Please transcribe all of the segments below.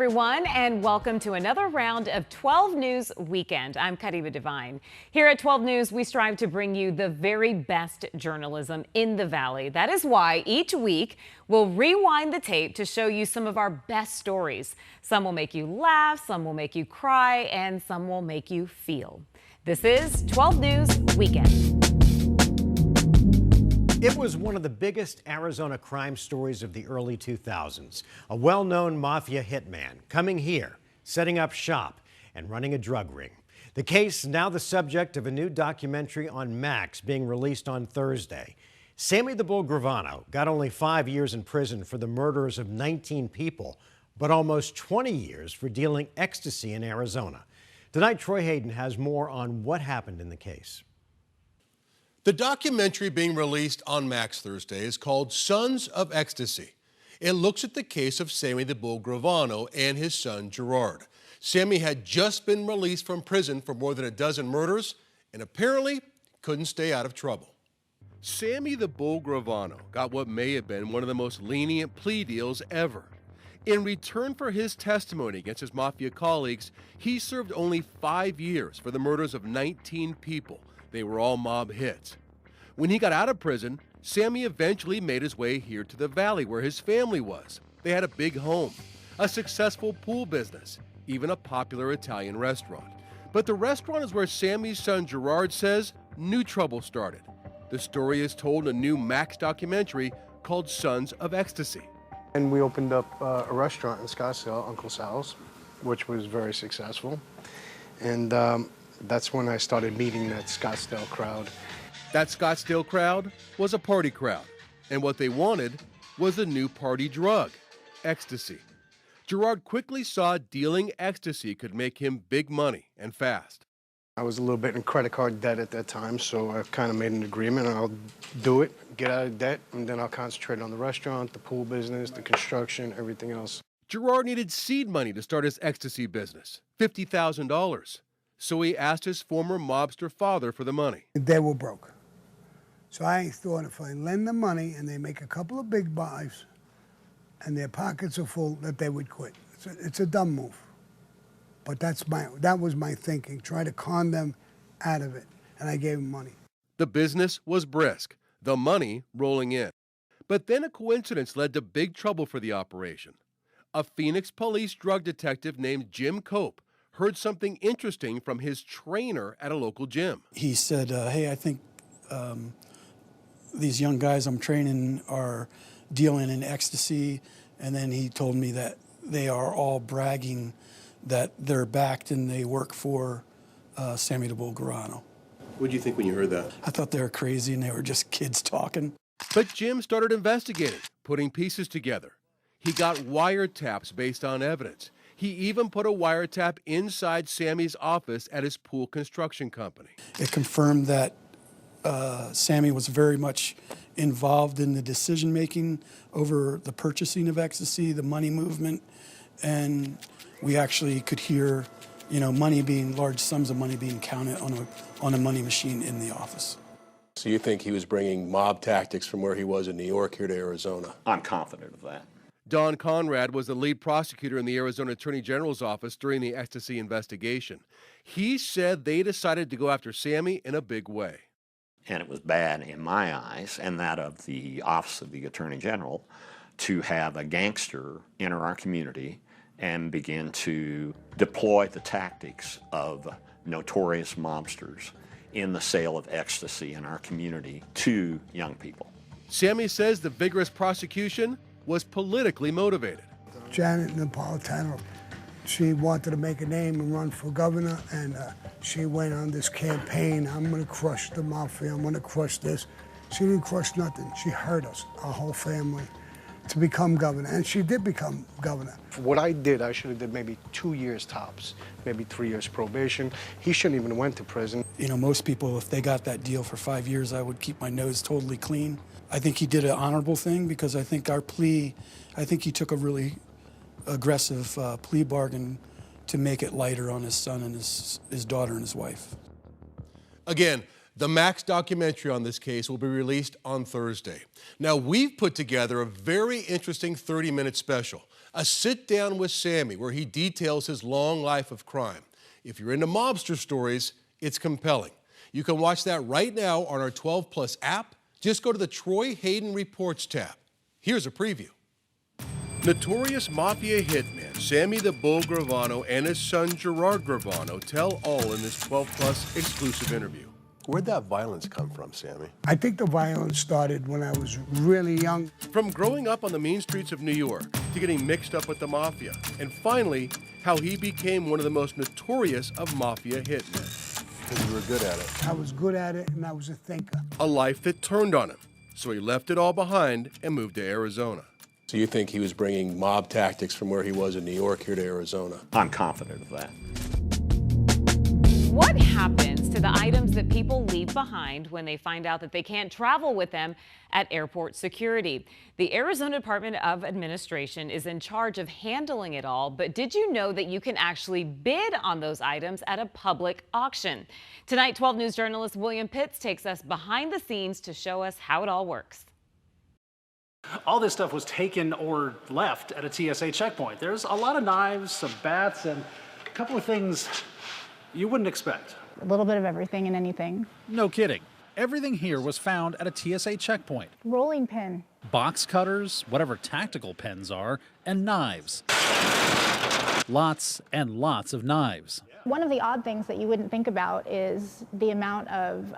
everyone, and welcome to another round of 12 News Weekend. I'm Karima Devine. Here at 12 News, we strive to bring you the very best journalism in the Valley. That is why each week we'll rewind the tape to show you some of our best stories. Some will make you laugh, some will make you cry, and some will make you feel. This is 12 News Weekend. It was one of the biggest Arizona crime stories of the early 2000s. A well-known mafia hitman coming here, setting up shop, and running a drug ring. The case now the subject of a new documentary on Max being released on Thursday. Sammy the Bull Gravano got only 5 years in prison for the murders of 19 people, but almost 20 years for dealing ecstasy in Arizona. Tonight, Troy Hayden has more on what happened in the case. The documentary being released on Max Thursday is called Sons of Ecstasy. It looks at the case of Sammy the Bull Gravano and his son Gerard. Sammy had just been released from prison for more than a dozen murders and apparently couldn't stay out of trouble. Sammy the Bull Gravano got what may have been one of the most lenient plea deals ever. In return for his testimony against his mafia colleagues, he served only 5 years for the murders of 19 people. They were all mob hits. When he got out of prison, Sammy eventually made his way here to the Valley where his family was. They had a big home, a successful pool business, even a popular Italian restaurant. But the restaurant is where Sammy's son Gerard says new trouble started. The story is told in a new Max documentary called Sons of Ecstasy. And we opened up a restaurant in Scottsdale, Uncle Sal's, which was very successful. And that's when I started meeting that Scottsdale crowd. That Scottsdale crowd was a party crowd, and what they wanted was a new party drug, ecstasy. Gerard quickly saw dealing ecstasy could make him big money and fast. I was a little bit in credit card debt at that time, so I kind of made an agreement. I'll do it, get out of debt, and then I'll concentrate on the restaurant, the pool business, the construction, everything else. Gerard needed seed money to start his ecstasy business, $50,000. So he asked his former mobster father for the money. They were broke. So I thought if I lend them money and they make a couple of big buys and their pockets are full, that they would quit. It's a dumb move. But that was my thinking, try to con them out of it. And I gave them money. The business was brisk, the money rolling in. But then a coincidence led to big trouble for the operation. A Phoenix police drug detective named Jim Cope heard something interesting from his trainer at a local gym. He said, hey, I think these young guys I'm training are dealing in ecstasy. And then he told me that they are all bragging that they're backed and they work for Sammy the Bull Gravano. What did you think when you heard that? I thought they were crazy and they were just kids talking. But Jim started investigating, putting pieces together. He got wiretaps based on evidence. He even put a wiretap inside Sammy's office at his pool construction company. It confirmed that Sammy was very much involved in the decision-making over the purchasing of ecstasy, the money movement, and we actually could hear, large sums of money being counted on a money machine in the office. So you think he was bringing mob tactics from where he was in New York here to Arizona? I'm confident of that. Don Conrad was the lead prosecutor in the Arizona Attorney General's office during the ecstasy investigation. He said they decided to go after Sammy in a big way. And it was bad in my eyes and that of the Office of the Attorney General to have a gangster enter our community and begin to deploy the tactics of notorious mobsters in the sale of ecstasy in our community to young people. Sammy says the vigorous prosecution was politically motivated. Janet Napolitano, she wanted to make a name and run for governor, and she went on this campaign, I'm gonna crush the mafia, I'm gonna crush this. She didn't crush nothing. She hurt us, our whole family, to become governor, and she did become governor. For what I did, I should have did maybe 2 years tops, maybe 3 years probation. He shouldn't even went to prison. Most people, if they got that deal for 5 years, I would keep my nose totally clean. I think he did an honorable thing because I think he took a really aggressive plea bargain to make it lighter on his son and his daughter and his wife. Again, The Max documentary on this case will be released on Thursday. Now, we've put together a very interesting 30-minute special, a sit-down with Sammy, where he details his long life of crime. If you're into mobster stories, it's compelling. You can watch that right now on our 12 Plus app. Just go to the Troy Hayden Reports tab. Here's a preview. Notorious mafia hitman Sammy the Bull Gravano and his son Gerard Gravano tell all in this 12 Plus exclusive interview. Where'd that violence come from, Sammy? I think the violence started when I was really young. From growing up on the mean streets of New York to getting mixed up with the mafia, and finally, how he became one of the most notorious of mafia hitmen. Because you were good at it. I was good at it, and I was a thinker. A life that turned on him, so he left it all behind and moved to Arizona. So you think he was bringing mob tactics from where he was in New York here to Arizona? I'm confident of that. What happens to the items that people leave behind when they find out that they can't travel with them at airport security? The Arizona Department of Administration is in charge of handling it all, but did you know that you can actually bid on those items at a public auction? Tonight, 12 News journalist William Pitts takes us behind the scenes to show us how it all works. All this stuff was taken or left at a TSA checkpoint. There's a lot of knives, some bats, and a couple of things you wouldn't expect. A little bit of everything and anything. No kidding. Everything here was found at a TSA checkpoint. Rolling pin. Box cutters, whatever tactical pens are, and knives. Lots and lots of knives. One of the odd things that you wouldn't think about is the amount of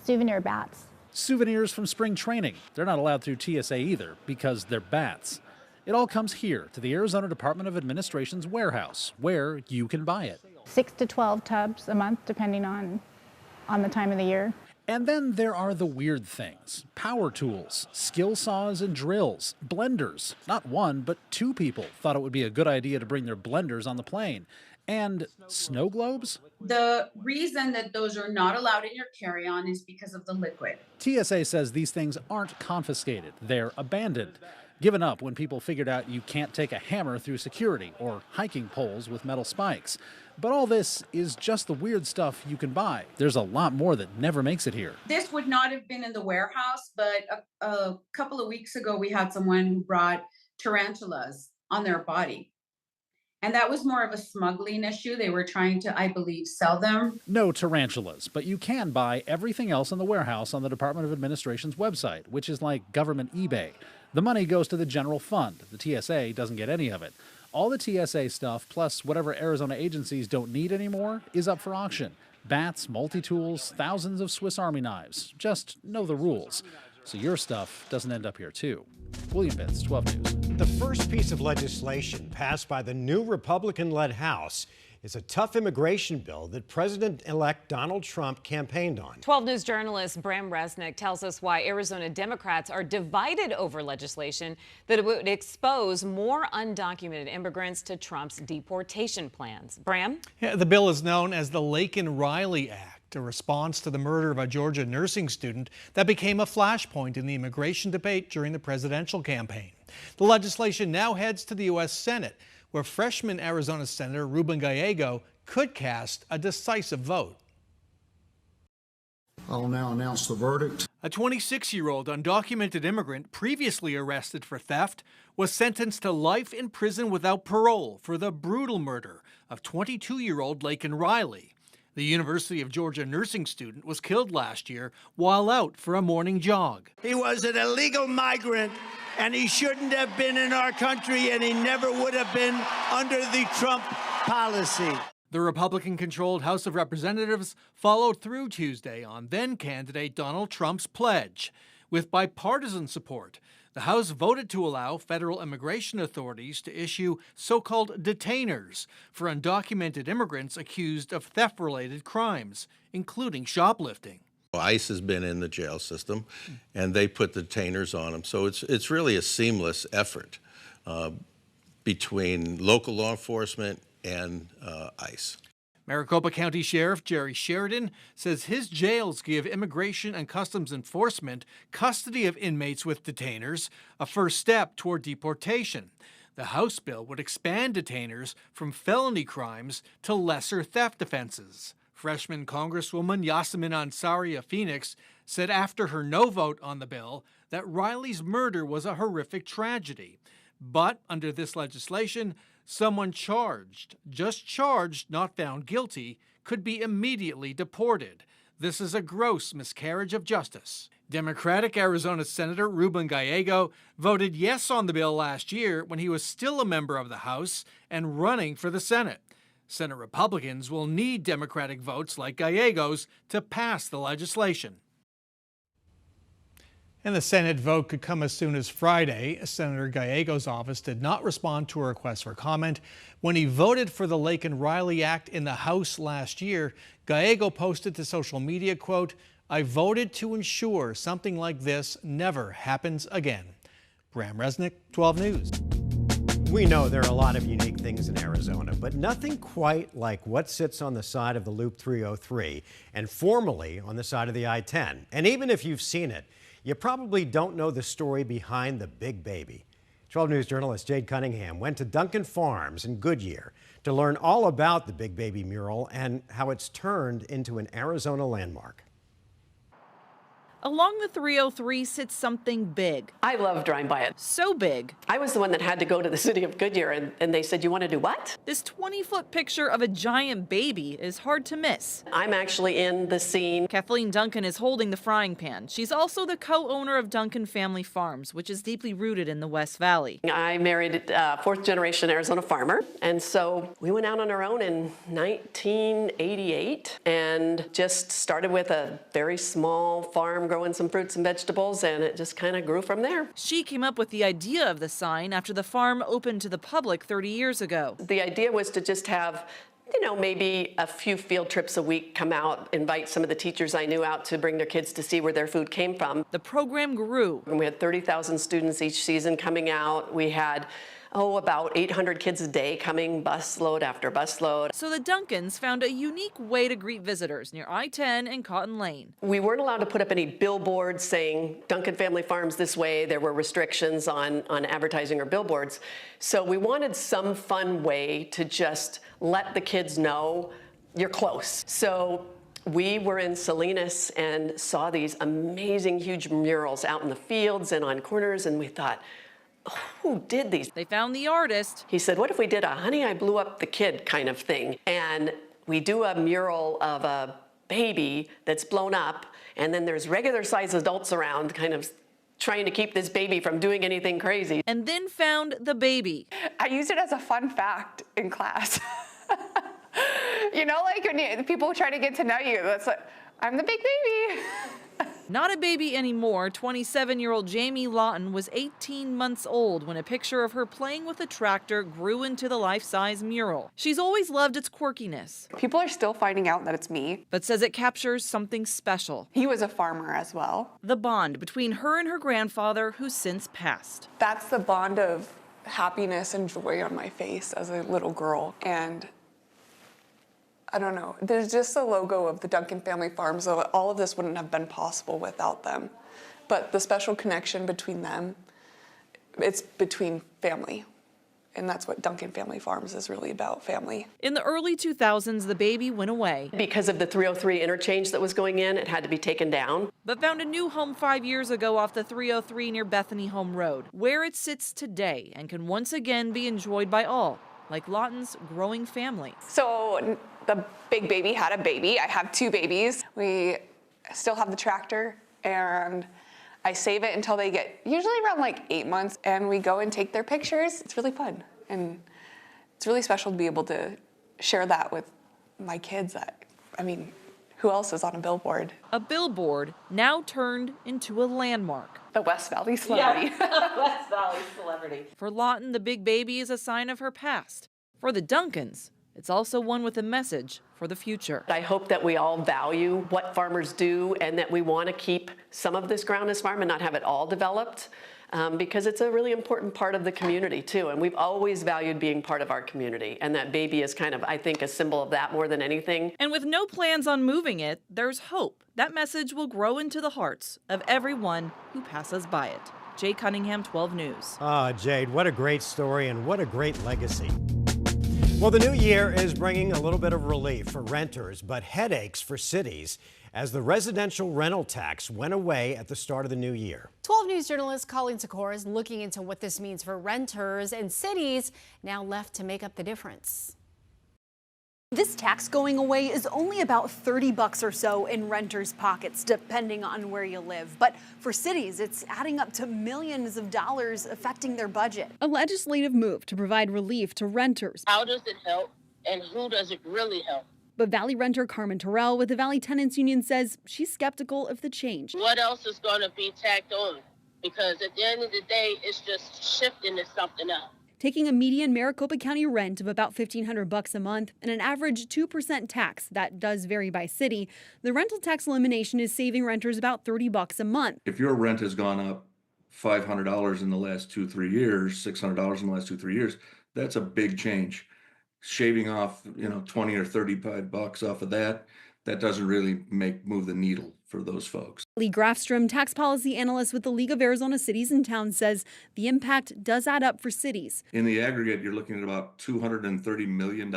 souvenir bats. Souvenirs from spring training. They're not allowed through TSA either because they're bats. It all comes here to the Arizona Department of Administration's warehouse, where you can buy it. 6 to 12 tubs a month, depending on the time of the year. And then there are the weird things. Power tools, skill saws and drills, blenders. Not one, but two people thought it would be a good idea to bring their blenders on the plane. And snow globes? The reason that those are not allowed in your carry-on is because of the liquid. TSA says these things aren't confiscated. They're abandoned. Given up when people figured out you can't take a hammer through security or hiking poles with metal spikes. But all this is just the weird stuff you can buy. There's a lot more that never makes it here. This would not have been in the warehouse, but a couple of weeks ago, we had someone who brought tarantulas on their body. And that was more of a smuggling issue. They were trying to, I believe, sell them. No tarantulas, but you can buy everything else in the warehouse on the Department of Administration's website, which is like government eBay. The money goes to the general fund. The TSA doesn't get any of it. All the TSA stuff, plus whatever Arizona agencies don't need anymore, is up for auction. Bats, multi-tools, thousands of Swiss Army knives. Just know the rules, so your stuff doesn't end up here too. William Pitts, 12 News. The first piece of legislation passed by the new Republican-led House is a tough immigration bill that President-elect Donald Trump campaigned on. 12 News journalist Bram Resnick tells us why Arizona Democrats are divided over legislation that would expose more undocumented immigrants to Trump's deportation plans. Bram? Yeah, the bill is known as the Laken-Riley Act, a response to the murder of a Georgia nursing student that became a flashpoint in the immigration debate during the presidential campaign. The legislation now heads to the U.S. Senate, where freshman Arizona Senator Ruben Gallego could cast a decisive vote. I'll now announce the verdict. A 26-year-old undocumented immigrant previously arrested for theft was sentenced to life in prison without parole for the brutal murder of 22-year-old Laken-Riley. The University of Georgia nursing student was killed last year while out for a morning jog. He was an illegal migrant, and he shouldn't have been in our country, and he never would have been under the Trump policy. The Republican-controlled House of Representatives followed through Tuesday on then-candidate Donald Trump's pledge. With bipartisan support, the House voted to allow federal immigration authorities to issue so-called detainers for undocumented immigrants accused of theft-related crimes, including shoplifting. ICE has been in the jail system, and they put detainers on them. So it's really a seamless effort between local law enforcement and ICE. Maricopa County Sheriff Jerry Sheridan says his jails give Immigration and Customs Enforcement custody of inmates with detainers, a first step toward deportation. The House bill would expand detainers from felony crimes to lesser theft offenses. Freshman Congresswoman Yasemin Ansari of Phoenix said after her no vote on the bill that Riley's murder was a horrific tragedy. But under this legislation, someone charged, just charged, not found guilty, could be immediately deported. This is a gross miscarriage of justice. Democratic Arizona Senator Ruben Gallego voted yes on the bill last year when he was still a member of the House and running for the Senate. Senate Republicans will need Democratic votes like Gallego's to pass the legislation. And the Senate vote could come as soon as Friday. Senator Gallego's office did not respond to a request for comment. When he voted for the Laken Riley Act in the House last year, Gallego posted to social media, quote, "I voted to ensure something like this never happens again." Bram Resnick, 12 News. We know there are a lot of unique things in Arizona, but nothing quite like what sits on the side of the Loop 303 and formerly on the side of the I-10. And even if you've seen it, you probably don't know the story behind the Big Baby. 12 News journalist Jade Cunningham went to Duncan Farms in Goodyear to learn all about the Big Baby mural and how it's turned into an Arizona landmark. Along the 303 sits something big. I love driving by it. So big. I was the one that had to go to the city of Goodyear, and they said, "You want to do what?" This 20-foot picture of a giant baby is hard to miss. I'm actually in the scene. Kathleen Duncan is holding the frying pan. She's also the co-owner of Duncan Family Farms, which is deeply rooted in the West Valley. I married a fourth-generation Arizona farmer, and so we went out on our own in 1988 and just started with a very small farm growing some fruits and vegetables, and it just kind of grew from there. She came up with the idea of the sign after the farm opened to the public 30 years ago. The idea was to just have, maybe a few field trips a week, come out, invite some of the teachers I knew out to bring their kids to see where their food came from. The program grew. And we had 30,000 students each season coming out. We had about 800 kids a day coming, busload after busload. So the Duncans found a unique way to greet visitors near I-10 and Cotton Lane. We weren't allowed to put up any billboards saying Duncan Family Farms this way. There were restrictions on advertising or billboards. So we wanted some fun way to just let the kids know you're close. So we were in Salinas and saw these amazing huge murals out in the fields and on corners, and we thought, who did these? They found the artist. He said, what if we did a Honey, I Blew Up the Kid kind of thing? And we do a mural of a baby that's blown up, and then there's regular sized adults around kind of trying to keep this baby from doing anything crazy. And then found the baby. I used it as a fun fact in class. Like when people try to get to know you, that's like, I'm the big baby. Not a baby anymore, 27-year-old Jamie Lawton was 18 months old when a picture of her playing with a tractor grew into the life-size mural. She's always loved its quirkiness. People are still finding out that it's me. But says it captures something special. He was a farmer as well. The bond between her and her grandfather, who's since passed. That's the bond of happiness and joy on my face as a little girl. And I don't know, there's just the logo of the Duncan Family Farms. So all of this wouldn't have been possible without them. But the special connection between them, it's between family. And that's what Duncan Family Farms is really about, family. In the early 2000s, the baby went away. Because of the 303 interchange that was going in, it had to be taken down. But found a new home 5 years ago off the 303 near Bethany Home Road, where it sits today and can once again be enjoyed by all, like Lawton's growing family. So the big baby had a baby. I have two babies. We still have the tractor, and I save it until they get usually around like 8 months, and we go and take their pictures. It's really fun, and it's really special to be able to share that with my kids. Who else is on a billboard? A billboard now turned into a landmark. The West Valley celebrity. Yeah, West Valley celebrity. For Lawton, the big baby is a sign of her past. For the Duncans, it's also one with a message for the future. I hope that we all value what farmers do and that we want to keep some of this ground as farm and not have it all developed because it's a really important part of the community too. And we've always valued being part of our community. And that baby is kind of, I think, a symbol of that more than anything. And with no plans on moving it, there's hope that message will grow into the hearts of everyone who passes by it. Jade Cunningham, 12 News. Jade, what a great story and what a great legacy. Well, the new year is bringing a little bit of relief for renters, but headaches for cities as the residential rental tax went away at the start of the new year. 12 News journalist Colleen Sikora is looking into what this means for renters and cities now left to make up the difference. This tax going away is only about $30 or so in renters' pockets, depending on where you live. But for cities, it's adding up to millions of dollars, affecting their budget. A legislative move to provide relief to renters. How does it help, and who does it really help? But Valley renter Carmen Terrell with the Valley Tenants Union says she's skeptical of the change. What else is going to be tacked on? Because at the end of the day, it's just shifting to something else. Taking a median Maricopa County rent of about $1,500 a month and an average 2% tax that does vary by city, the rental tax elimination is saving renters about $30 a month. If your rent has gone up $500 in the last 2-3 years, $600 in the last 2-3 years, that's a big change. Shaving off, 20 or 35 bucks off of that doesn't really move the needle for those folks. Lee Grafstrom, tax policy analyst with the League of Arizona Cities and Towns, says the impact does add up for cities. In the aggregate, you're looking at about $230 million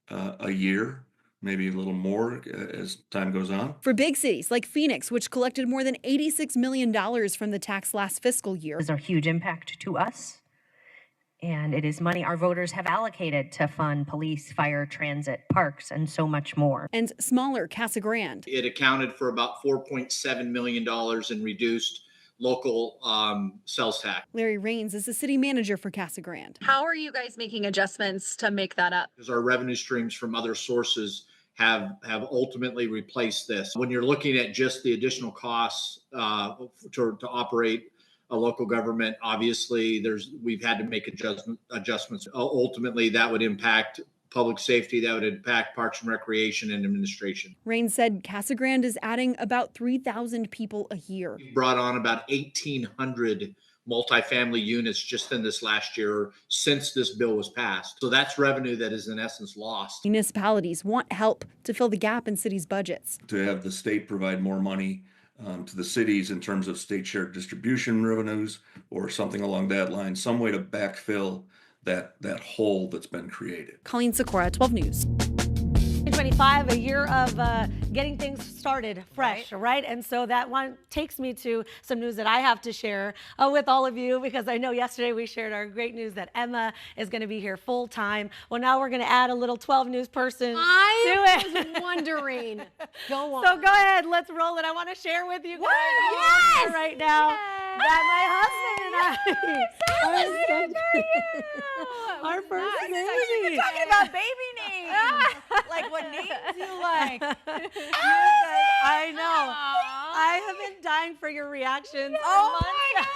a year, maybe a little more as time goes on. For big cities like Phoenix, which collected more than $86 million from the tax last fiscal year. It's a huge impact to us. And it is money our voters have allocated to fund police, fire, transit, parks, and so much more. And smaller Casa Grande. It accounted for about $4.7 million in reduced local sales tax. Larry Raines is the city manager for Casa Grande. How are you guys making adjustments to make that up? Because our revenue streams from other sources have ultimately replaced this. When you're looking at just the additional costs to operate a local government, obviously we've had to make adjustments. Ultimately, that would impact public safety, that would impact Parks and Recreation and administration. Raines said Casa Grande is adding about 3,000 people a year. We brought on about 1,800 multifamily units just in this last year since this bill was passed. So that's revenue that is in essence lost. Municipalities want help to fill the gap in cities' budgets. To have the state provide more money to the cities in terms of state shared distribution revenues or something along that line, some way to backfill that hole that's been created. Colleen Sikora, 12 News. 2025, a year of getting things started fresh, right? And so that one takes me to some news that I have to share with all of you, because I know yesterday we shared our great news that Emma is going to be here full time. Well, now we're going to add a little 12 News person to it. I was wondering. Go on. So go ahead, let's roll it. I want to share with you guys right now that my husband and I our first baby. You're talking about baby names. Like what names you like. I know. I have been dying for your reactions. Oh my gosh.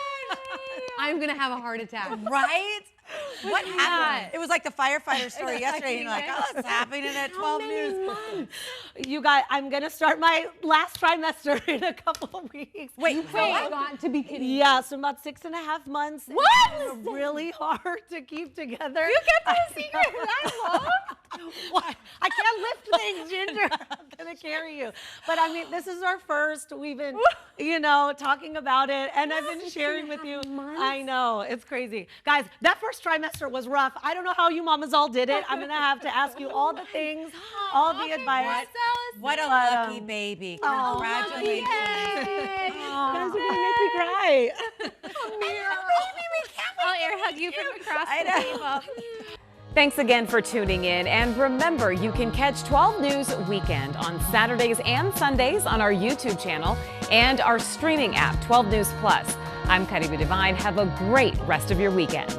I'm going to have a heart attack. Right? What happened? It was like the firefighter story yesterday. You're like, oh, it's happening at 12 News. You guys, I'm going to start my last trimester in a couple of weeks. Wait, you've got to be kidding me. Yeah, so about 6.5 months. What? It's really hard to keep together. You kept the secret that long? What? I can't lift things, Ginger. I'm going to carry you. But I mean, this is our first. We've been, talking about it, and I've been sharing with you. I know, it's crazy. Guys, that first trimester was rough. I don't know how you mamas all did it. I'm going to have to ask you all the things, all the advice. What a lucky baby. Congratulations. Guys, you're going to make me cry. I'll air hug you from across the table. Thanks again for tuning in. And remember, you can catch 12 News Weekend on Saturdays and Sundays on our YouTube channel and our streaming app, 12 News Plus. I'm Karima Devine. Have a great rest of your weekend.